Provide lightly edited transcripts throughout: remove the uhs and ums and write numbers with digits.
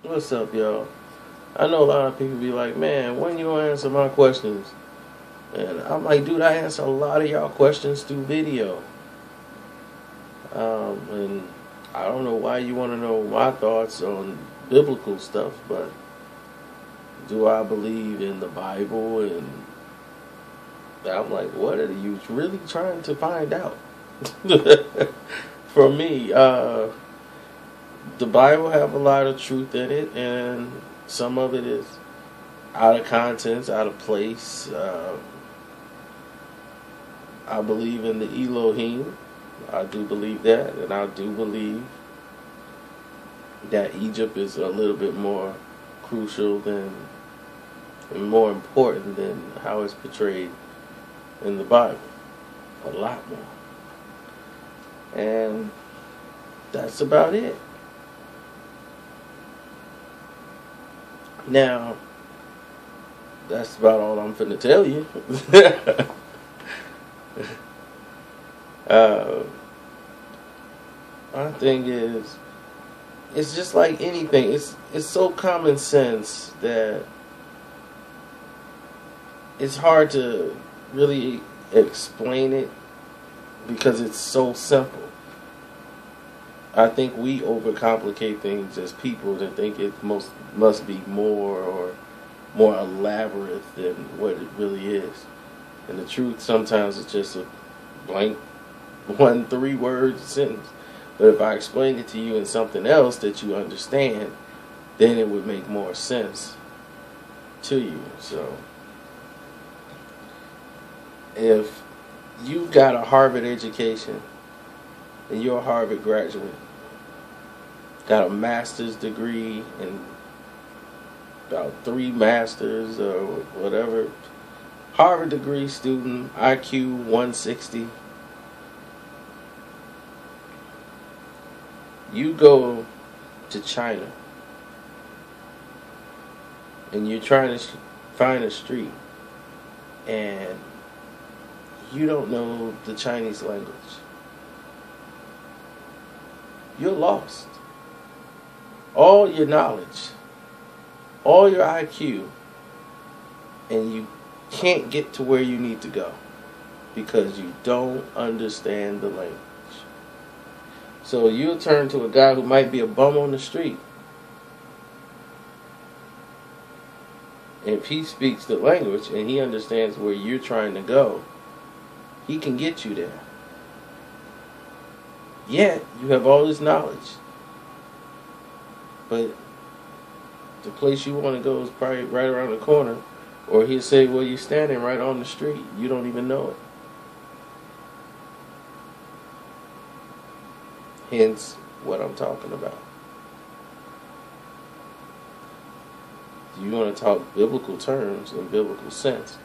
What's up, y'all? I know a lot of people be like, man, when you gonna answer my questions? And I'm like, dude, I answer a lot of y'all questions through video. And I don't know why you want to know my thoughts on biblical stuff, but do I believe in the Bible? And I'm like, what are you really trying to find out? For me, the Bible have a lot of truth in it, and some of it is out of context, out of place. I believe in the Elohim. I do believe that, and I do believe that Egypt is a little bit more crucial than and more important than how it's portrayed in the Bible. A lot more. And that's about it. Now, that's about all I'm finna tell you. My thing is, it's just like anything. It's so common sense that it's hard to really explain it because it's so simple. I think we overcomplicate things as people to think it must be more or more elaborate than what it really is. And the truth sometimes is just a blank 1-3 word sentence. But if I explain it to you in something else that you understand, then it would make more sense to you. So if you've got a Harvard education and you're a Harvard graduate, got a master's degree and about 3 masters or whatever, Harvard degree student, IQ 160, you go to China and you're trying to find a street and you don't know the Chinese language. You're lost. All your knowledge, all your IQ, and you can't get to where you need to go because you don't understand the language. So you'll turn to a guy who might be a bum on the street. And if he speaks the language and he understands where you're trying to go, he can get you there. Yet, you have all this knowledge. But the place you want to go is probably right around the corner. Or he'll say, well, you're standing right on the street. You don't even know it. Hence, what I'm talking about. You want to talk biblical terms in biblical sense.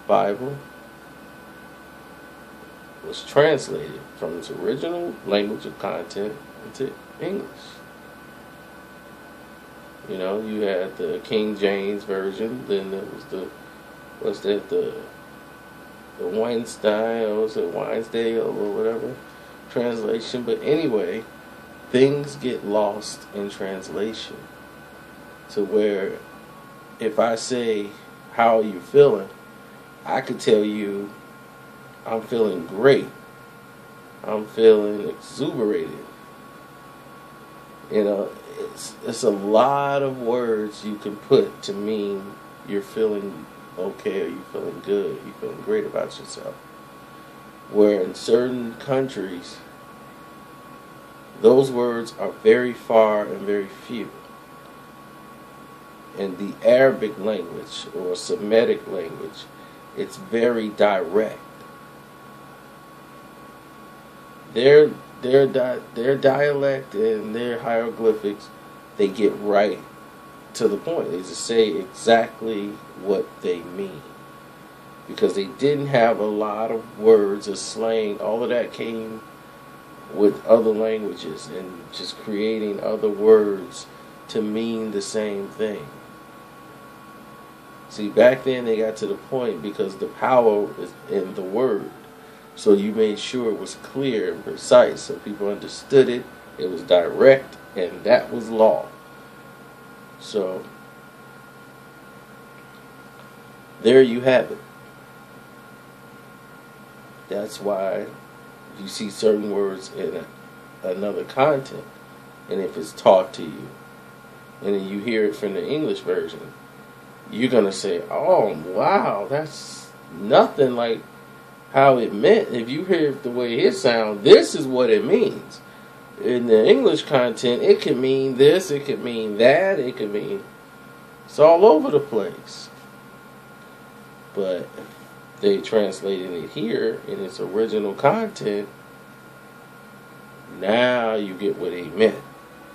Bible was translated from its original language of content into English. You know, you had the King James version, then there was the Weinstein, or was it Weinstein or whatever translation. But anyway, things get lost in translation to where if I say, how are you feeling? I could tell you, I'm feeling great. I'm feeling exuberated. You know, it's a lot of words you can put to mean you're feeling okay or you're feeling good, you're feeling great about yourself. Where in certain countries, those words are very far and very few. In the Arabic language or Semitic language, it's very direct. Their dialect and their hieroglyphics, they get right to the point. They just say exactly what they mean. Because they didn't have a lot of words or slang. All of that came with other languages and just creating other words to mean the same thing. See, back then they got to the point because the power is in the word. So you made sure it was clear and precise so people understood it. It was direct, and that was law. So there you have it. That's why you see certain words in another content, and if it's taught to you, and then you hear it from the English version, you're gonna say, "Oh, wow, that's nothing like how it meant." If you hear it the way it sounds, this is what it means. In the English content, it can mean this, it could mean that, it could mean, it's all over the place. But they translated it here in its original content. Now you get what he meant,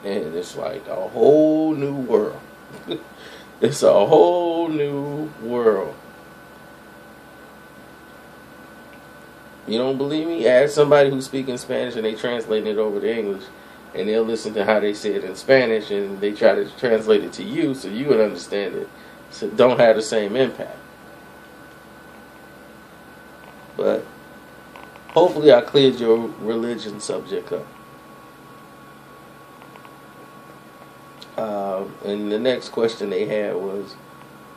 and it's like a whole new world. It's a whole new world. You don't believe me? Ask somebody who's speaking Spanish and they translate it over to English, and they'll listen to how they say it in Spanish, and they try to translate it to you so you would understand it. So it don't have the same impact. But hopefully I cleared your religion subject up. And the next question they had was,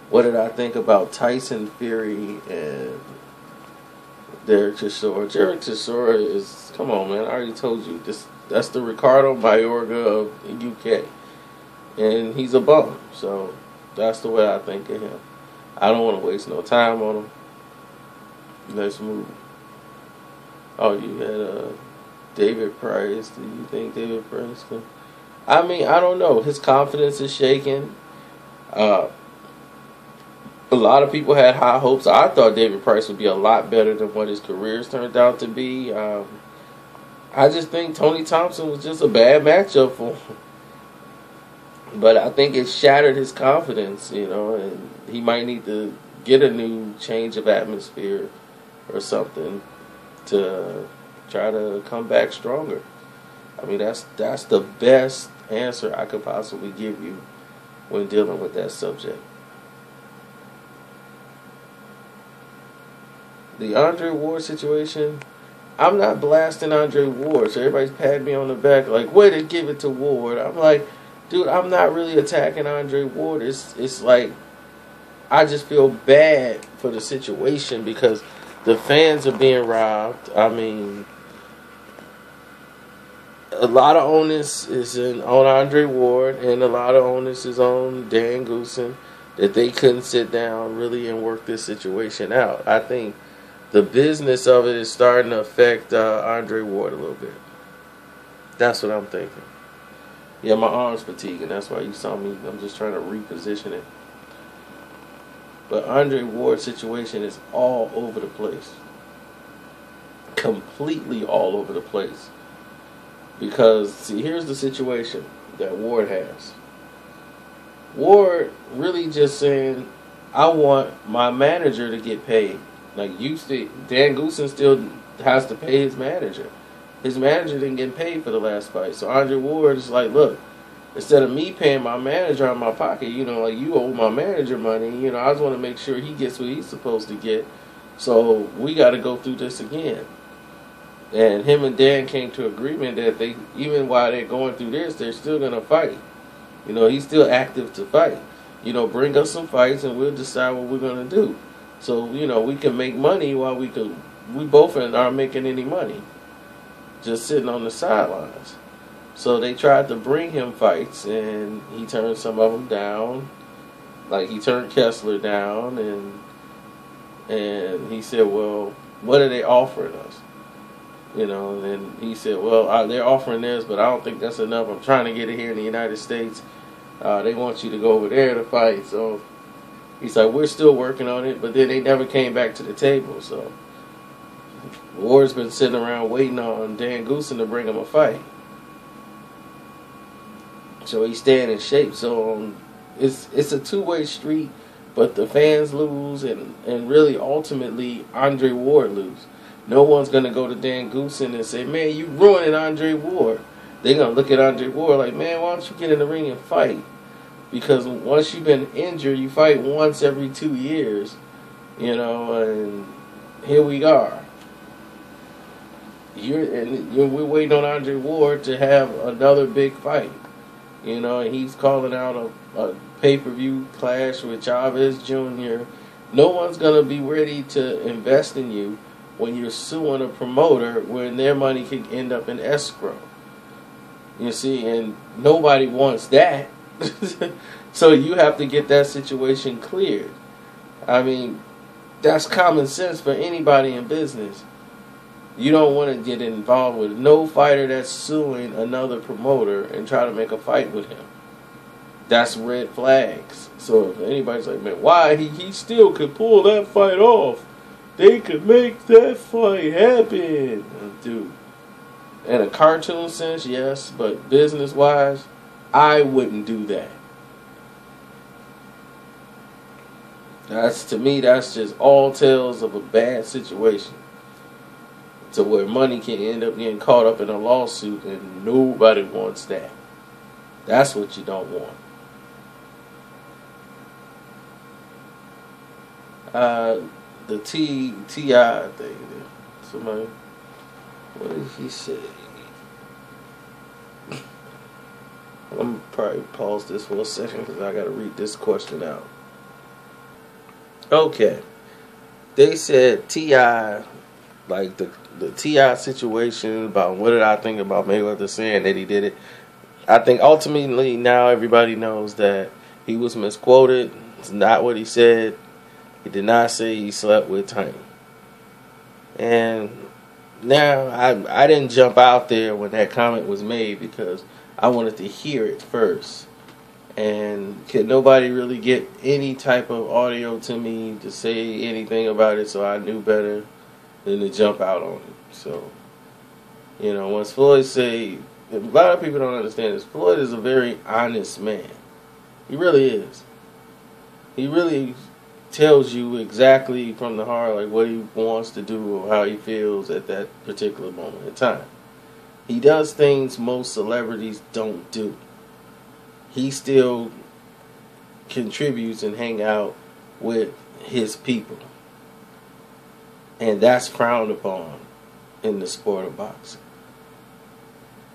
what did I think about Tyson Fury and Derek Chisora? Derek Chisora is, come on, man, I already told you, that's the Ricardo Mayorga of the UK. And he's a bum, so that's the way I think of him. I don't want to waste no time on him. Let's move. Oh, you had David Price. Do you think David Price can? I mean, I don't know. His confidence is shaken. A lot of people had high hopes. I thought David Price would be a lot better than what his career's turned out to be. I just think Tony Thompson was just a bad matchup for him. But I think it shattered his confidence, and he might need to get a new change of atmosphere or something to try to come back stronger. I mean, that's the best answer I could possibly give you when dealing with that subject. The Andre Ward situation, I'm not blasting Andre Ward, so everybody's patting me on the back like, way to give it to Ward. I'm like, dude, I'm not really attacking Andre Ward. It's like, I just feel bad for the situation because the fans are being robbed. I mean, a lot of onus is on Andre Ward, and a lot of onus is on Dan Goosen, that they couldn't sit down really and work this situation out. I think the business of it is starting to affect Andre Ward a little bit. That's what I'm thinking. Yeah, my arm's fatiguing. That's why you saw me. I'm just trying to reposition it. But Andre Ward's situation is all over the place. Completely all over the place. Because, see, here's the situation that Ward has. Ward really just saying, I want my manager to get paid. Like, Dan Goosen still has to pay his manager. His manager didn't get paid for the last fight. So Andre Ward is like, look, instead of me paying my manager out of my pocket, like you owe my manager money, I just want to make sure he gets what he's supposed to get. So we got to go through this again. And him and Dan came to agreement that even while they're going through this, they're still going to fight. He's still active to fight. Bring us some fights and we'll decide what we're going to do. So, we can make money while we both aren't making any money. Just sitting on the sidelines. So they tried to bring him fights, and he turned some of them down. Like, he turned Kessler down, and he said, well, what are they offering us? And he said, well, they're offering this, but I don't think that's enough. I'm trying to get it here in the United States. They want you to go over there to fight. So he's like, we're still working on it, but then they never came back to the table. So Ward's been sitting around waiting on Dan Goosen to bring him a fight. So he's staying in shape. So it's a two-way street, but the fans lose, and really ultimately Andre Ward lose. No one's going to go to Dan Goosen and say, man, you ruining Andre Ward. They're going to look at Andre Ward like, man, why don't you get in the ring and fight? Because once you've been injured, you fight once every 2 years, and here we are. We're waiting on Andre Ward to have another big fight. You know, and he's calling out a pay-per-view clash with Chavez Jr. No one's going to be ready to invest in you when you're suing a promoter when their money could end up in escrow. You see, and nobody wants that. So you have to get that situation cleared. I mean, that's common sense for anybody in business. You don't want to get involved with no fighter that's suing another promoter and try to make a fight with him. That's red flags. So if anybody's like, man, why? He still could pull that fight off. They could make that fight happen. Dude. In a cartoon sense, yes, but business-wise, I wouldn't do that. To me, that's just all tales of a bad situation. To where money can end up getting caught up in a lawsuit, and nobody wants that. That's what you don't want. The T.I. thing. Somebody, what did he say? I'm going to probably pause this for a second because I got to read this question out. Okay. They said T.I., like the T.I. situation about what did I think about Mayweather saying that he did it. I think ultimately now everybody knows that he was misquoted. It's not what he said. He did not say he slept with Tiny. And now I didn't jump out there when that comment was made because I wanted to hear it first. And could nobody really get any type of audio to me to say anything about it, so I knew better than to jump out on it. So, you know, once Floyd say, a lot of people don't understand this, Floyd is a very honest man. He really is. He really tells you exactly from the heart, like what he wants to do or how he feels at that particular moment in time. He does things most celebrities don't do. He still contributes and hang out with his people. And that's frowned upon in the sport of boxing.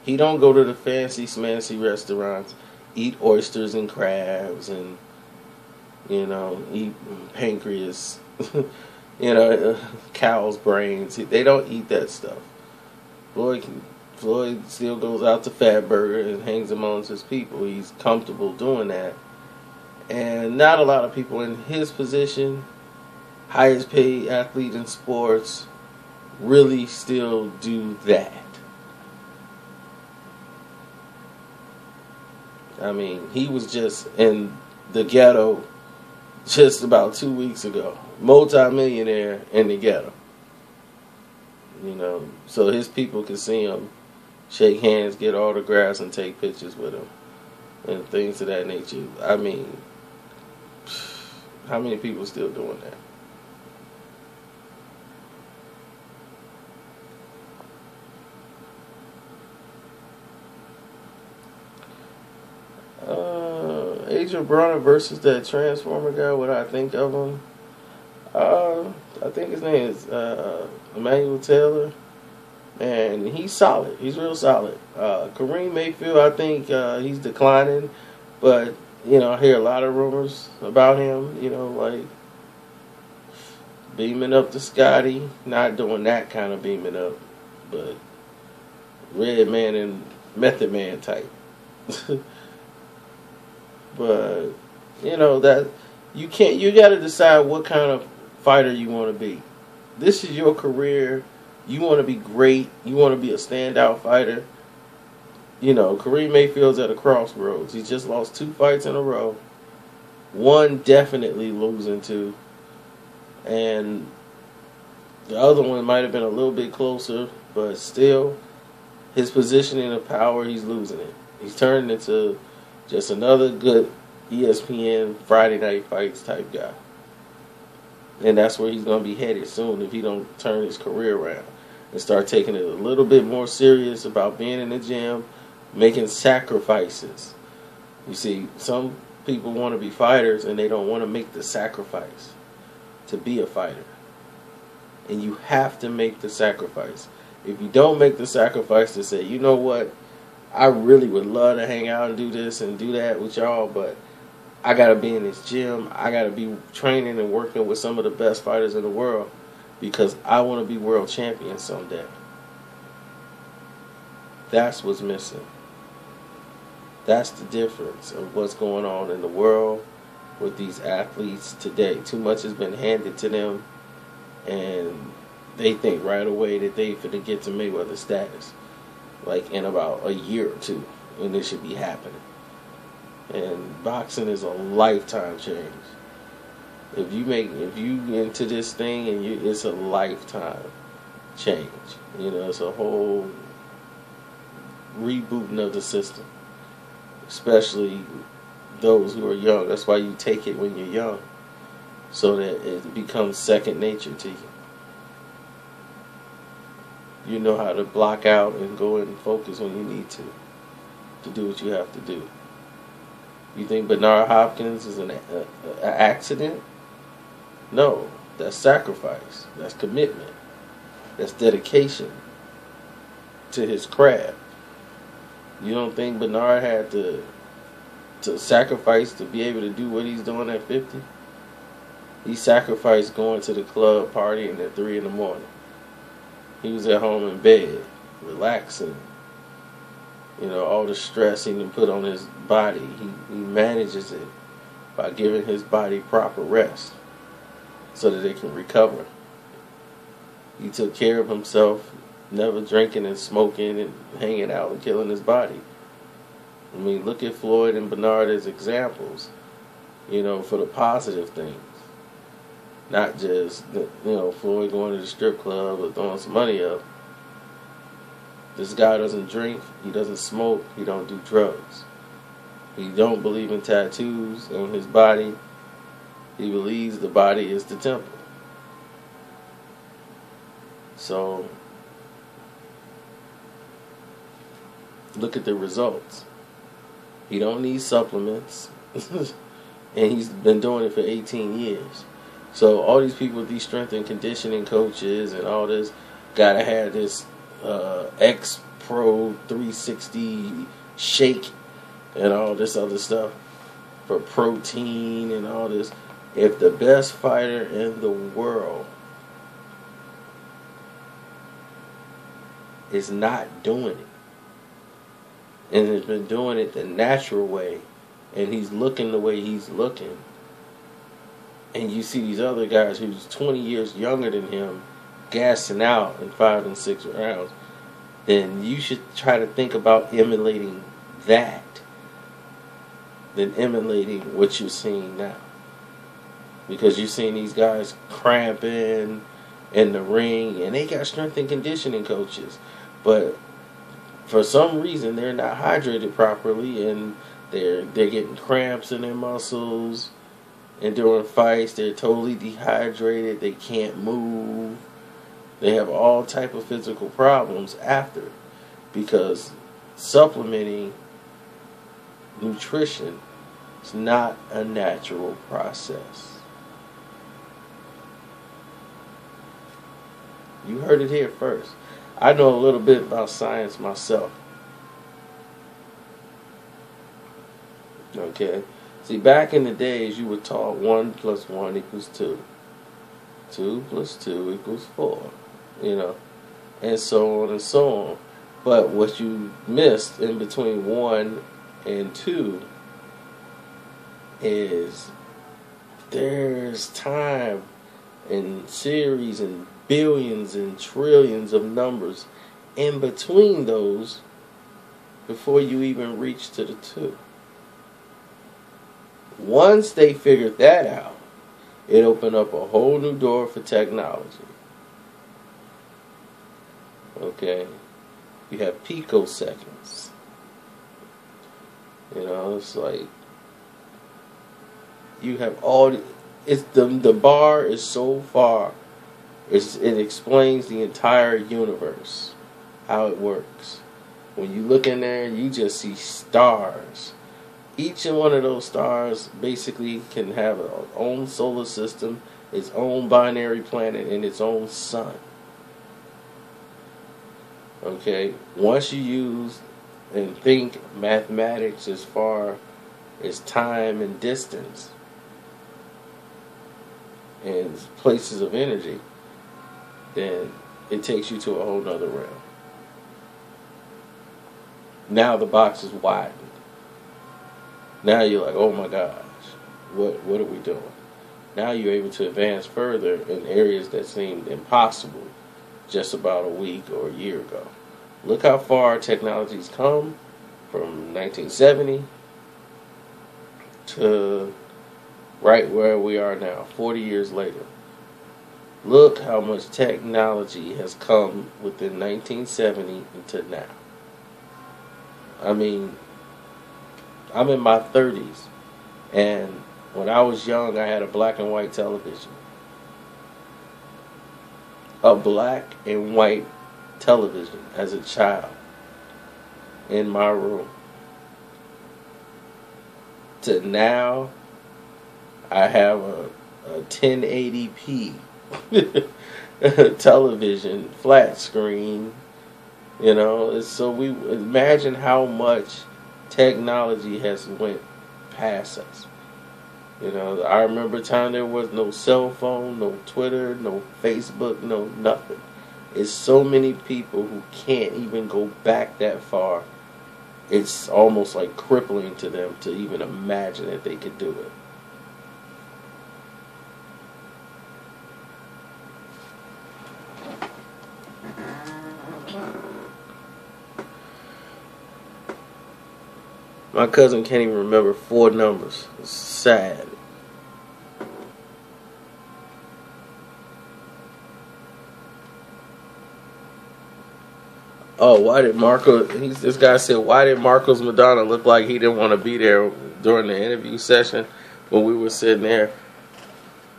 He don't go to the fancy smancy restaurants, eat oysters and crabs and, you know, eat pancreas, you know, cow's brains. They don't eat that stuff. Floyd still goes out to Fatburger and hangs amongst his people. He's comfortable doing that. And not a lot of people in his position, highest paid athlete in sports, really still do that. I mean, he was just in the ghetto just about 2 weeks ago. Multi-millionaire in the ghetto. You know, so his people can see him, shake hands, get autographs, and take pictures with him. And things of that nature. I mean, how many people still doing that? Adrian Bronner versus that Transformer guy, what I think of him. I think his name is Emmanuel Taylor. And he's solid. He's real solid. Kareem Mayfield, I think he's declining. But, you know, I hear a lot of rumors about him. You know, like beaming up to Scotty. Not doing that kind of beaming up. But Red Man and Method Man type. But, you know, that you got to decide what kind of fighter you want to be. This is your career. You want to be great. You want to be a standout fighter. You know, Kareem Mayfield's at a crossroads. He just lost 2 fights in a row. One definitely losing to. And the other one might have been a little bit closer. But still, his positioning of power, he's losing it. He's turning into just another good ESPN Friday Night Fights type guy. And that's where he's going to be headed soon if he don't turn his career around and start taking it a little bit more serious about being in the gym, making sacrifices. You see, some people want to be fighters and they don't want to make the sacrifice to be a fighter. And you have to make the sacrifice. If you don't make the sacrifice to say, you know what, I really would love to hang out and do this and do that with y'all, but I gotta be in this gym. I gotta be training and working with some of the best fighters in the world because I want to be world champion someday. That's what's missing. That's the difference of what's going on in the world with these athletes today. Too much has been handed to them, and they think right away that they finna get to Mayweather status, like in about a year or two, and this should be happening. And boxing is a lifetime change. If you into this thing and it's a lifetime change. You know, it's a whole rebooting of the system, especially those who are young. That's why you take it when you're young, so that it becomes second nature to you. You know how to block out and go and focus when you need to do what you have to do. You think Bernard Hopkins is an accident? No, that's sacrifice. That's commitment. That's dedication to his craft. You don't think Bernard had to sacrifice to be able to do what he's doing at 50? He sacrificed going to the club partying at 3 in the morning. He was at home in bed, relaxing. You know, all the stress he can put on his body, he manages it by giving his body proper rest so that it can recover. He took care of himself, never drinking and smoking and hanging out and killing his body. I mean, look at Floyd and Bernard as examples, you know, for the positive things. Not just, Floyd going to the strip club or throwing some money up. This guy doesn't drink, he doesn't smoke, he don't do drugs. He don't believe in tattoos on his body. He believes the body is the temple. So, look at the results. He don't need supplements. And he's been doing it for 18 years. So all these people, these strength and conditioning coaches and all this, gotta have this X Pro 360 shake and all this other stuff for protein and all this. If the best fighter in the world is not doing it and has been doing it the natural way, and he's looking the way he's looking, and you see these other guys who's 20 years younger than him gassing out in 5 and 6 rounds, then you should try to think about emulating that than emulating what you're seeing now. Because you're seeing these guys cramping in the ring, and they got strength and conditioning coaches, but for some reason they're not hydrated properly, and they're getting cramps in their muscles, and during fights they're totally dehydrated, they can't move, they have all type of physical problems after, because supplementing nutrition is not a natural process. You heard it here first. I know a little bit about science myself. Okay? See, back in the days, you were taught 1 + 1 = 2. 2 + 2 = 4. You know? And so on and so on. But what you missed in between 1 and 2 is there's time and series and billions and trillions of numbers in between those before you even reach to the 2. Once they figured that out, it opened up a whole new door for technology. Okay? You have picoseconds. You know, it's like you have all the bar is so far. It explains the entire universe, how it works. When you look in there, you just see stars. Each one of those stars basically can have its own solar system, its own binary planet, and its own sun. Okay? Once you use and think mathematics as far as time and distance and places of energy, then it takes you to a whole nother realm. Now the box is widened. Now you're like, oh my gosh, what are we doing? Now you're able to advance further in areas that seemed impossible just about a week or a year ago. Look how far technology's come from 1970 to right where we are now, 40 years later. Look how much technology has come within 1970 to now. I mean, I'm in my 30s, and when I was young, I had a black and white television. A black and white television as a child in my room. To now, I have a 1080p television, flat screen. You know, so we imagine how much technology has went past us. You know, I remember a time there was no cell phone, no Twitter, no Facebook, no nothing. It's so many people who can't even go back that far. It's almost like crippling to them to even imagine that they could do it. My cousin can't even remember 4 numbers. It's sad. Oh, why did this guy said, why did Marcos Madonna look like he didn't want to be there during the interview session when we were sitting there?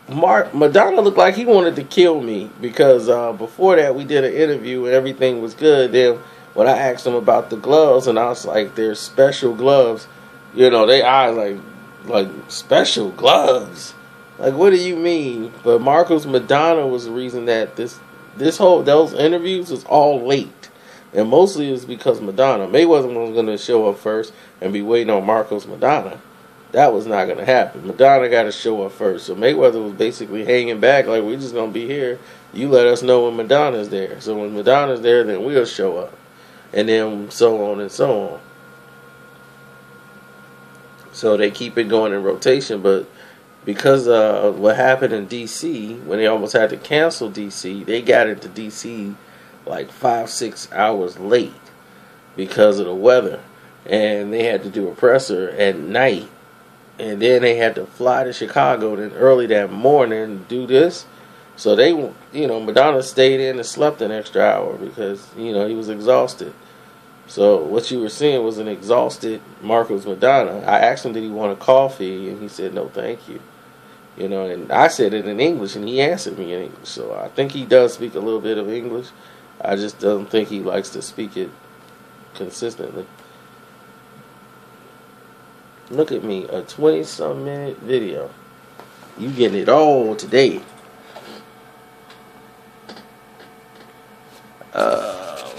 Madonna looked like he wanted to kill me because before that we did an interview and everything was good. Then when I asked him about the gloves, and I was like, "They're special gloves," you know, they are like special gloves. Like, what do you mean? But Marcos Madonna was the reason that those interviews was all late, and mostly it was because Madonna. Mayweather was going to show up first and be waiting on Marcos Madonna. That was not going to happen. Madonna got to show up first, so Mayweather was basically hanging back like, we're just going to be here. You let us know when Madonna's there. So when Madonna's there, then we'll show up. And then so on and so on. So they keep it going in rotation, but because of what happened in D.C., when they almost had to cancel D.C., they got into D.C. like 5-6 hours late because of the weather. And they had to do a presser at night. And then they had to fly to Chicago then early that morning and do this. So they, Madonna stayed in and slept an extra hour because, he was exhausted. So what you were seeing was an exhausted Marcos Madonna. I asked him, did he want a coffee? And he said, no, thank you. And I said it in English, and he answered me in English. So I think he does speak a little bit of English. I just don't think he likes to speak it consistently. Look at me, a 20-some minute video. You getting it all today.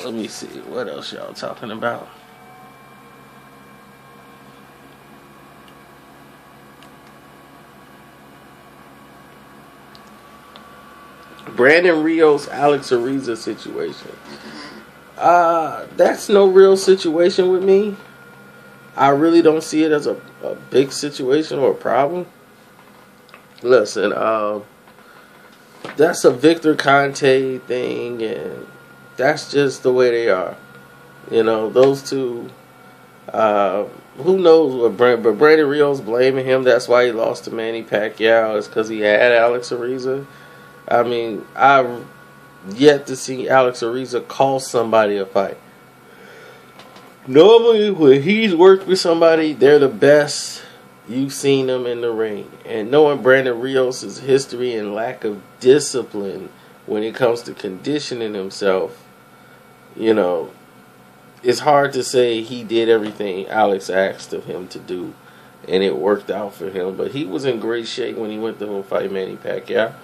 Let me see, what else y'all talking about? Brandon Rios, Alex Ariza situation. That's no real situation with me. I really don't see it as a big situation or a problem. Listen, that's a Victor Conte thing, and that's just the way they are. Those two, who knows what but Brandon Rios blaming him, that's why he lost to Manny Pacquiao, is because he had Alex Ariza. I mean, I've yet to see Alex Ariza cost somebody a fight. Normally, when he's worked with somebody, they're the best you've seen them in the ring. And knowing Brandon Rios' history and lack of discipline when it comes to conditioning himself, it's hard to say he did everything Alex asked of him to do, and it worked out for him. But he was in great shape when he went to fight Manny Pacquiao.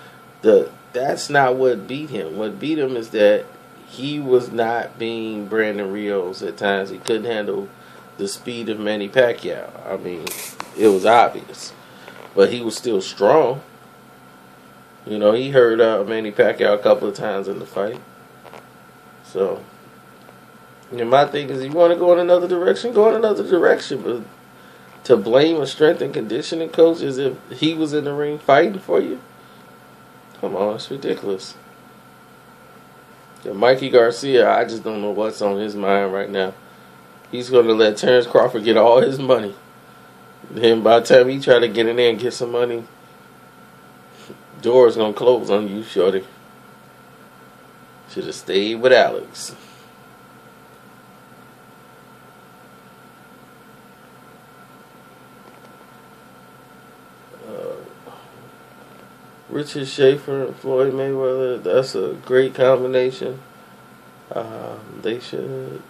That's not what beat him. What beat him is that he was not being Brandon Rios at times. He couldn't handle the speed of Manny Pacquiao. I mean, it was obvious. But he was still strong. You know, he hurt Manny Pacquiao a couple of times in the fight. So, you know, my thing is, you want to go in another direction, go in another direction. But to blame a strength and conditioning coach as if he was in the ring fighting for you, come on, it's ridiculous. And Mikey Garcia, I just don't know what's on his mind right now. He's going to let Terrence Crawford get all his money. Then by the time he try to get in there and get some money, doors going to close on you, shorty. Should have stayed with Alex. Richard Schaefer and Floyd Mayweather, that's a great combination. They should.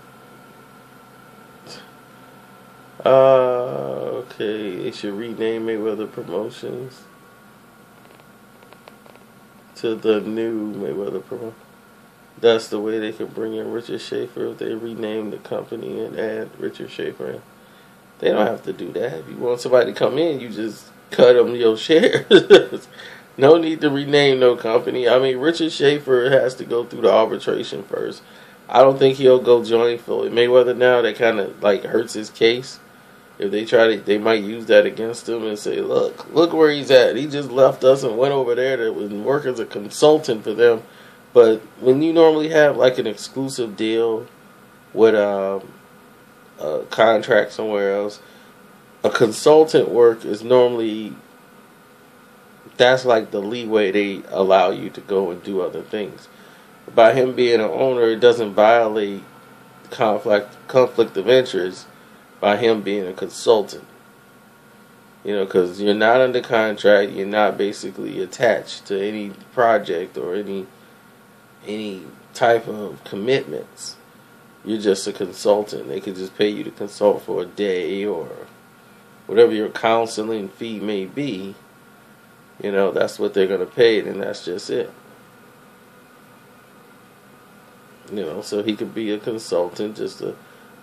Okay, they should rename Mayweather Promotions to the new Mayweather Promotion. That's the way they could bring in Richard Schaefer if they rename the company and add Richard Schaefer in. They don't have to do that. If you want somebody to come in, you just cut them your shares. No need to rename no company. I mean, Richard Schaefer has to go through the arbitration first. I don't think he'll go join Floyd Mayweather now. That kind of like hurts his case. If they try to, they might use that against him and say, look where he's at. He just left us and went over there to work as a consultant for them. But when you normally have like an exclusive deal with a contract somewhere else, a consultant work is normally, that's like the leeway they allow you to go and do other things. By him being an owner, it doesn't violate conflict of interest by him being a consultant. You know, because you're not under contract, you're not basically attached to any project or any type of commitments. You're just a consultant. They could just pay you to consult for a day or whatever your counseling fee may be. You know, that's what they're going to pay, and that's just it. You know, so he could be a consultant, just a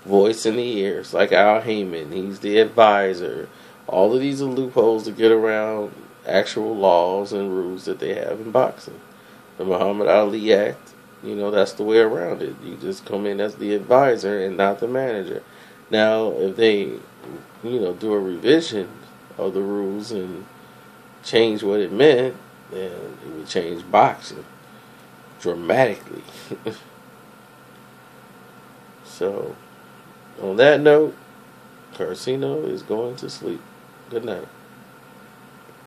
voice in the ears, like Al Heyman. He's the advisor. All of these are loopholes to get around actual laws and rules that they have in boxing. The Muhammad Ali Act, you know, that's the way around it. You just come in as the advisor and not the manager. Now, if they, you know, do a revision of the rules and change what it meant, then it would change boxing dramatically. So, on that note, Karceno is going to sleep. Good night.